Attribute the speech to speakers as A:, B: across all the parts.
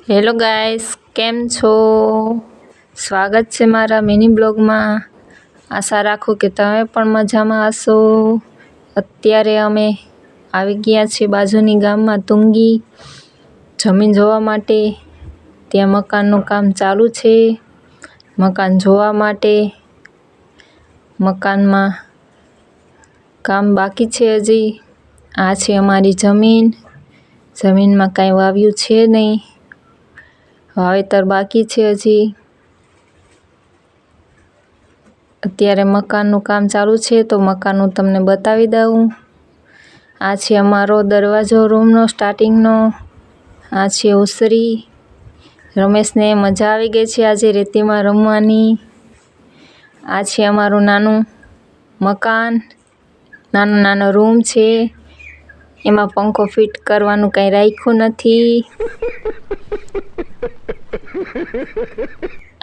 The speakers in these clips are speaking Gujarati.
A: હેલો ગાઈસ, કેમ છો? સ્વાગત છે મારા મિની બ્લોગમાં. આશા રાખું કે તમે પણ મજામાં હશો. અત્યારે અમે આવી ગયા છીએ બાજુની ગામમાં તુંગી જમીન જોવા માટે. ત્યાં મકાનનું કામ ચાલુ છે. મકાન જોવા માટે મકાનમાં કામ બાકી છે હજી. આ છે અમારી જમીન. જમીનમાં કાંઈ વાવ્યું છે નહીં, વાવેતર બાકી છે હજી. અત્યારે મકાનનું કામ ચાલુ છે તો મકાનનું તમને બતાવી દઉં. આ છે અમારો દરવાજો રૂમનો સ્ટાર્ટિંગનો. આ છે ઓસરી. રમેશને મજા આવી ગઈ છે આજે રેતીમાં રમવાની. આ છે અમારું નાનું મકાન, નાનો રૂમ છે. એમાં પંખો ફિટ કરવાનું કંઈ રાખ્યું નથી.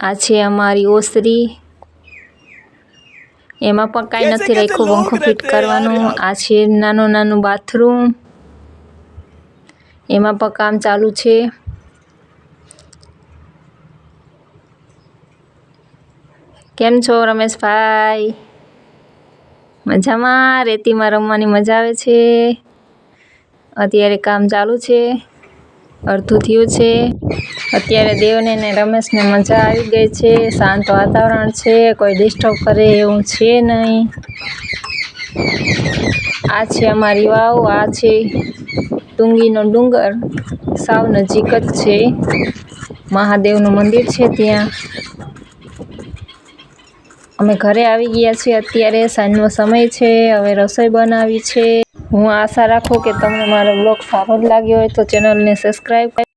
A: આ છે અમારી ઓસરી. એમાં પણ કાંઈ નથી રાખ્યું પંખો ફિટ કરવાનું. આ છે નાનું બાથરૂમ. એમાં પણ કામ ચાલુ છે. કેમ છો રમેશભાઈ? મજામાં? રેતીમાં રમવાની મજા આવે છે. અત્યારે કામ ચાલુ છે, અડધું થયું છે. અત્યારે દેવને ને રમેશને મજા આવી ગઈ છે. શાંત વાતાવરણ છે, કોઈ ડિસ્ટર્બ કરે એવું છે નહીં. આ છે અમારી વાવ. આ છે તુંગીનો ડુંગર, સાવ નજીક જ છે. મહાદેવનું મંદિર છે ત્યાં. અમે ઘરે આવી ગયા છીએ. અત્યારે સાંજનો સમય છે. હવે રસોઈ બનાવી છે. હું આશા રાખું કે તમને મારો બ્લોગ સારો જ લાગ્યો હોય તો ચેનલને સબસ્ક્રાઈબ